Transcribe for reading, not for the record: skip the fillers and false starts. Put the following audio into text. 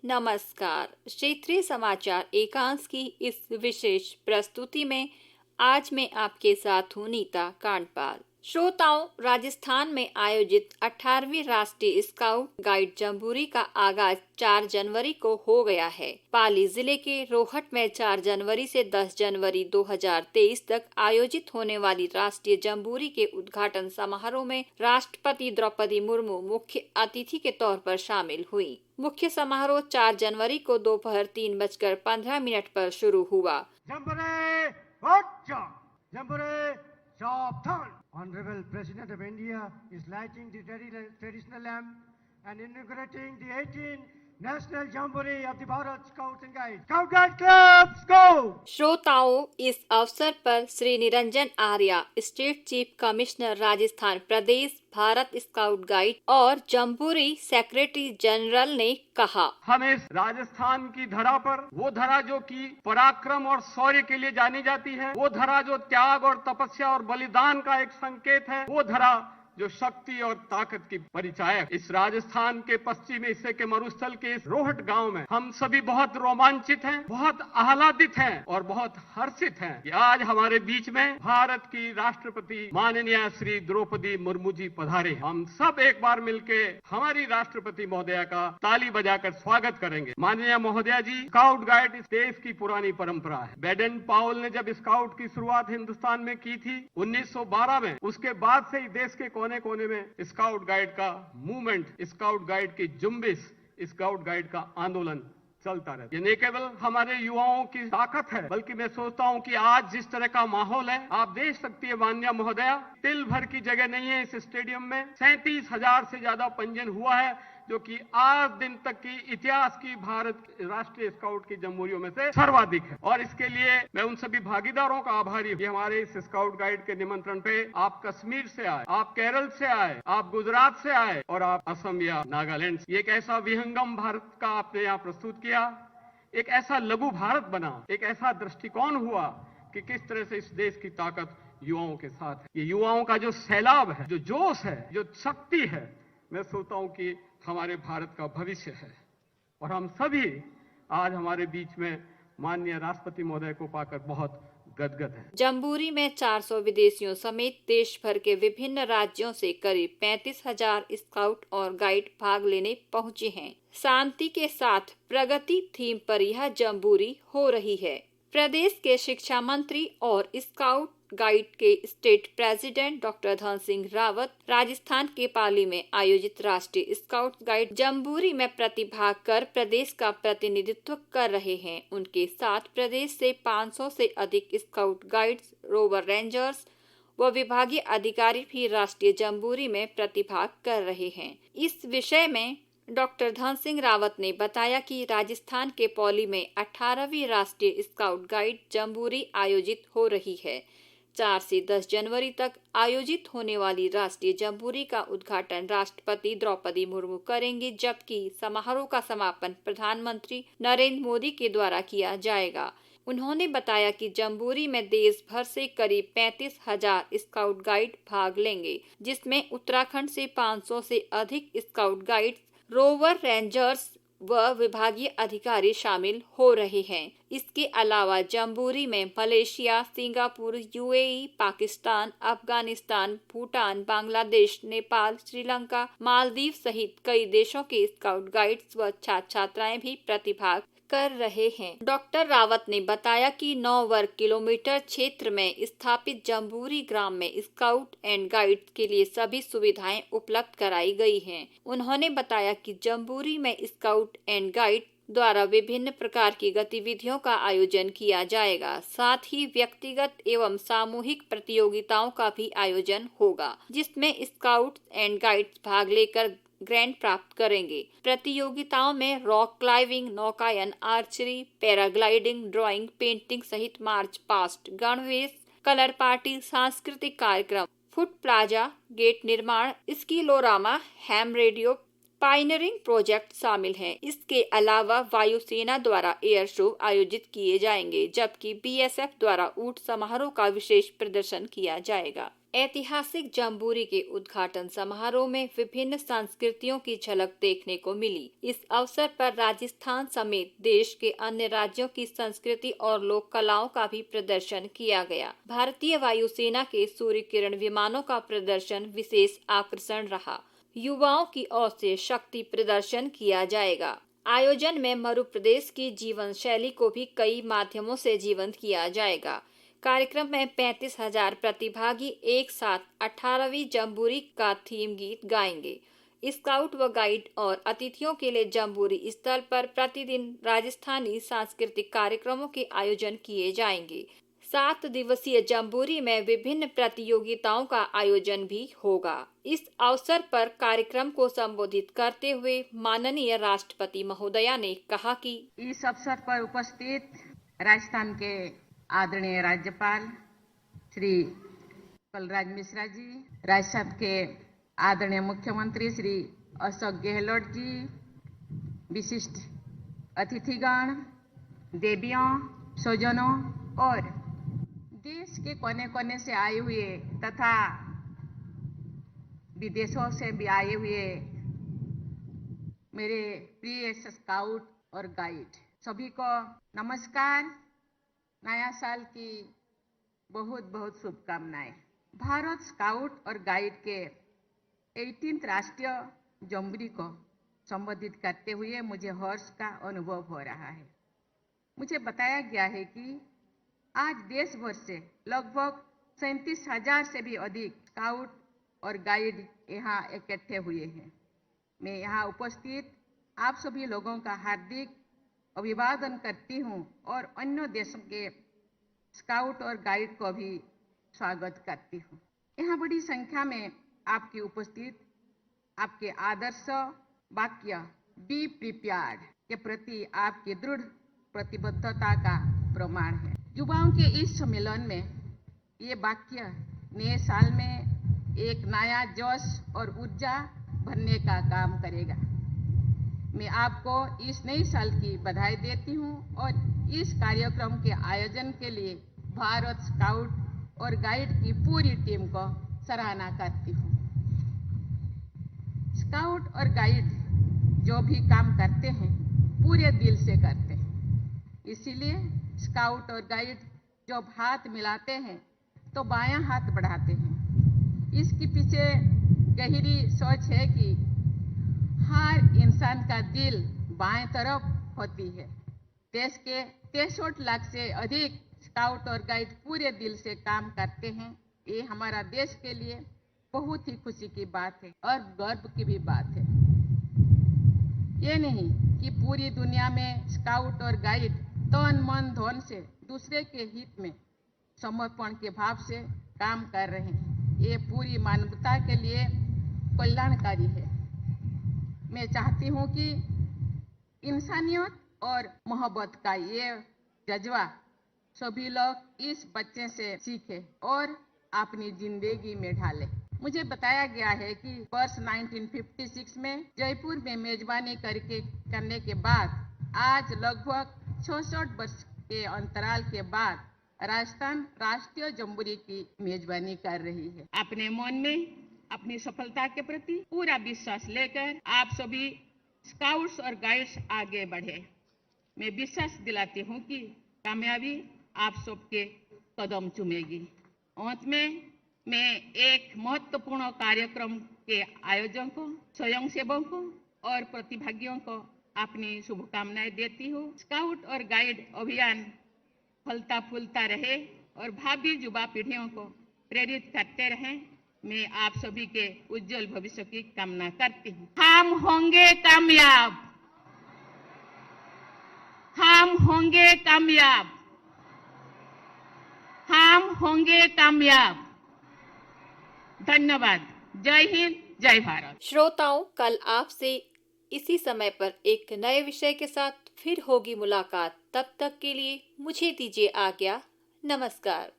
नमस्कार। क्षेत्रीय समाचार एकांश की इस विशेष प्रस्तुति में आज मैं आपके साथ हूँ नीता कांडपाल। श्रोताओं, राजस्थान में आयोजित 18वीं राष्ट्रीय स्काउट गाइड जम्बूरी का आगाज 4 जनवरी को हो गया है। पाली जिले के रोहट में 4 जनवरी से 10 जनवरी 2023 तक आयोजित होने वाली राष्ट्रीय जम्बूरी के उद्घाटन समारोह में राष्ट्रपति द्रौपदी मुर्मू मुख्य अतिथि के तौर पर शामिल हुई। मुख्य समारोह 4 जनवरी को दोपहर 3:15 पर शुरू हुआ। Honorable President of India is lighting the traditional lamp and inaugurating the 18th National Jamboree of the Bharat Scouts and Guides. Scout Guide Clubs, go! श्रोताओं, इस अवसर पर Shri Niranjan Arya, state chief commissioner Rajasthan प्रदेश, भारत स्काउट गाइड और जम्बूरी सेक्रेटरी जनरल ने कहा, हम इस राजस्थान की धरा पर, वो धरा जो कि पराक्रम और शौर्य के लिए जानी जाती है, वो धरा जो त्याग और तपस्या और बलिदान का एक संकेत है, वो धरा जो शक्ति और ताकत की परिचायक, इस राजस्थान के पश्चिमी हिस्से के मरुस्थल के इस रोहट गांव में हम सभी बहुत रोमांचित हैं, बहुत आह्लादित हैं और बहुत हर्षित हैं कि आज हमारे बीच में भारत की राष्ट्रपति माननीय श्री द्रौपदी मुर्मू जी पधारे। हम सब एक बार मिलके हमारी राष्ट्रपति महोदया का ताली बजाकर स्वागत करेंगे। माननीय महोदया जी, स्काउट गाइड इस देश की पुरानी परंपरा है। बेडन पाउल ने जब स्काउट की शुरुआत हिंदुस्तान में की थी 1912 में, उसके बाद से ही देश के कोने कोने में स्काउट गाइड का मूवमेंट, स्काउट गाइड की जुम्बिश, स्काउट गाइड का आंदोलन चलता रहता है। ये न केवल हमारे युवाओं की ताकत है, बल्कि मैं सोचता हूं कि आज जिस तरह का माहौल है, आप देख सकती है माननीय महोदया, तिल भर की जगह नहीं है इस स्टेडियम में। 37,000 से ज्यादा पंजीयन हुआ है, जो कि आज दिन तक की इतिहास की भारत राष्ट्रीय स्काउट की जम्बूरियों में से सर्वाधिक है। और इसके लिए मैं उन सभी भागीदारों का आभारी हूं कि हमारे इस स्काउट गाइड के निमंत्रण पे आप कश्मीर से आए, आप केरल से आए, आप गुजरात से आए और आप असम या नागालैंड से। एक ऐसा विहंगम भारत का आपने यहाँ प्रस्तुत किया, एक ऐसा लघु भारत बना, एक ऐसा दृष्टिकोण हुआ कि किस तरह से इस देश की ताकत युवाओं के साथ है। ये युवाओं का जो सैलाब है, जो जोश है, जो शक्ति है, मैं सोचता हूं कि हमारे भारत का भविष्य है। और हम सभी आज हमारे बीच में माननीय राष्ट्रपति महोदय को पाकर बहुत गदगद हैं। जम्बूरी में 400 विदेशियों समेत देश भर के विभिन्न राज्यों से करीब 35,000 स्काउट और गाइड भाग लेने पहुंचे हैं। शांति के साथ प्रगति थीम पर यह जम्बूरी हो रही है। प्रदेश के शिक्षा मंत्री और स्काउट गाइड के state president doctor Dhan Singh Rawat Rajasthan के पाली में आयोजित राष्ट्रीय स्काउट गाइड जम्बूरी में प्रतिभाग कर प्रदेश का प्रतिनिधित्व कर रहे हैं। उनके साथ प्रदेश से 500 से अधिक स्काउट गाइड्स, रोवर रेंजर्स व विभागीय अधिकारी भी राष्ट्रीय जम्बूरी में प्रतिभाग कर रहे हैं। इस विषय में डॉक्टर धन सिंह रावत ने बताया कि राजस्थान के पौली में 18वीं राष्ट्रीय स्काउट गाइड जम्बूरी आयोजित हो रही है। 4 से 10 जनवरी तक आयोजित होने वाली राष्ट्रीय जम्बूरी का उद्घाटन राष्ट्रपति द्रौपदी मुर्मू करेंगे, जबकि समारोह का समापन प्रधानमंत्री नरेंद्र मोदी के द्वारा किया जाएगा। उन्होंने बताया कि जम्बूरी में देश भर से करीब 35,000 स्काउट गाइड भाग लेंगे, जिसमें उत्तराखंड से 500 से अधिक स्काउट गाइड, रोवर रेंजर्स व विभागीय अधिकारी शामिल हो रहे हैं। इसके अलावा जम्बूरी में Malaysia, Singapore, UAE, Pakistan, Afghanistan, Bhutan, Bangladesh, Nepal, Sri Lanka, Maldives सहित कई देशों के स्काउट गाइड्स व छात्र छात्राएं भी प्रतिभाग कर रहे हैं। डॉक्टर रावत ने बताया कि 9 वर्ग किलोमीटर क्षेत्र में स्थापित जम्बूरी ग्राम में स्काउट एंड गाइड के लिए सभी सुविधाएं उपलब्ध कराई गई हैं। उन्होंने बताया कि जम्बूरी में स्काउट एंड गाइड द्वारा विभिन्न प्रकार की गतिविधियों का आयोजन किया जाएगा। साथ ही व्यक्तिगत एवं सामूहिक प्रतियोगिताओं का भी आयोजन होगा, जिसमें स्काउट एंड गाइड्स भाग लेकर ग्रैंड प्राप्त करेंगे। प्रतियोगिताओं में रॉक क्लाइंबिंग, नौकायन, आर्चरी, पैराग्लाइडिंग, ड्राइंग, पेंटिंग सहित मार्च पास्ट, गणवेश, कलर पार्टी, सांस्कृतिक कार्यक्रम, फूड प्लाजा, गेट निर्माण, स्कीलोरामा, हैम रेडियो, पाइनरिंग प्रोजेक्ट शामिल हैं। इसके अलावा वायुसेना द्वारा एयर शो आयोजित किए जाएंगे, जबकि बीएसएफ द्वारा ऊंट समारोह का विशेष प्रदर्शन किया जाएगा। ऐतिहासिक जम्बूरी के उद्घाटन समारोह में विभिन्न संस्कृतियों की झलक देखने को मिली। इस अवसर पर राजस्थान समेत देश के अन्य राज्यों की संस्कृति और लोक कलाओं का भी प्रदर्शन किया गया। भारतीय वायुसेना के सूर्य किरण विमानों का प्रदर्शन विशेष आकर्षण रहा। युवाओं की ओर से शक्ति प्रदर्शन किया जाएगा। आयोजन में मध्य प्रदेश की जीवन शैली को भी कई माध्यमों से जीवंत किया जाएगा। कार्यक्रम में 35,000 प्रतिभागी एक साथ 18वीं जम्बूरी का थीम गीत गाएंगे। स्काउट व गाइड और अतिथियों के लिए जम्बूरी स्थल पर प्रतिदिन राजस्थानी सांस्कृतिक कार्यक्रमों के आयोजन किए जाएंगे। 7 दिवसीय जम्बूरी में विभिन्न प्रतियोगिताओं का आयोजन भी होगा। इस अवसर पर कार्यक्रम को संबोधित करते हुए माननीय राष्ट्रपति महोदया ने कहा कि इस अवसर पर उपस्थित राजस्थान के आदरणीय राज्यपाल श्री कलराज मिश्रा जी, राजस्थान के आदरणीय मुख्यमंत्री श्री अशोक गहलोत जी, विशिष्ट अतिथिगण, देवियों, स्वजनों और देश के कोने कोने से आए हुए तथा विदेशों से भी आए हुए मेरे प्रिय स्काउट और गाइड सभी को नमस्कार। नया साल की बहुत बहुत शुभकामनाएं। भारत स्काउट और गाइड के 18th राष्ट्रीय जम्बूरी को संबोधित करते हुए मुझे हर्ष का अनुभव हो रहा है। मुझे बताया गया है कि आज देश भर से लगभग 37,000 से भी अधिक स्काउट और गाइड यहाँ इकट्ठे हुए हैं। मैं यहाँ उपस्थित आप सभी लोगों का हार्दिक अभिवादन करती हूँ और अन्य देशों के स्काउट और गाइड को भी स्वागत करती हूँ। यहाँ बड़ी संख्या में आपकी उपस्थित आपके आदर्श वाक्य बी प्रिपेयर्ड के प्रति आपकी दृढ़ प्रतिबद्धता का प्रमाण है। युवाओं के इस सम्मेलन में ये वाक्य नए साल में एक नया जोश और ऊर्जा भरने का काम करेगा। मैं आपको इस नए साल की बधाई देती हूँ और इस कार्यक्रम के आयोजन के लिए भारत स्काउट और गाइड की पूरी टीम को सराहना करती हूँ। स्काउट और गाइड जो भी काम करते हैं पूरे दिल से करते हैं। इसीलिए स्काउट और गाइड जब हाथ मिलाते हैं तो बायां हाथ बढ़ाते हैं। इसके पीछे गहरी सोच है कि हर इंसान का दिल बाएं तरफ होती है। देश के 63 लाख से अधिक स्काउट और गाइड पूरे दिल से काम करते हैं। ये हमारा देश के लिए बहुत ही खुशी की बात है और गर्व की भी बात है। ये नहीं कि पूरी दुनिया में स्काउट और गाइड तन मन धन से दूसरे के हित में समर्पण के भाव से काम कर रहे हैं। ये पूरी मानवता के लिए कल्याणकारी है। मैं चाहती हूँ कि इंसानियत और मोहब्बत का ये जज्बा सभी लोग इस बच्चे से सीखें और अपनी जिंदगी में ढालें। मुझे बताया गया है कि वर्ष 1956 में जयपुर में मेजबानी करने के बाद आज लगभग 66 वर्ष के अंतराल के बाद राजस्थान राष्ट्रीय जम्बूरी की मेजबानी कर रही है। अपने मन में अपनी सफलता के प्रति पूरा विश्वास लेकर आप सभी स्काउट्स और गाइड्स आगे बढ़े। मैं विश्वास दिलाती हूँ कि कामयाबी आप सबके कदम चूमेगी। अंत में मैं एक महत्वपूर्ण कार्यक्रम के आयोजकों, स्वयंसेवकों और प्रतिभागियों को अपनी शुभकामनाएं देती हूँ। स्काउट और गाइड अभियान फलता फूलता रहे और भावी युवा पीढ़ियों को प्रेरित करते रहें। मैं आप सभी के उज्जवल भविष्य की कामना करती हूँ। हम होंगे कामयाब, हम होंगे कामयाब, हम होंगे कामयाब। धन्यवाद। जय हिंद, जय भारत। श्रोताओं, कल आपसे इसी समय पर एक नए विषय के साथ फिर होगी मुलाकात। तब तक के लिए मुझे दीजिए आज्ञा। नमस्कार।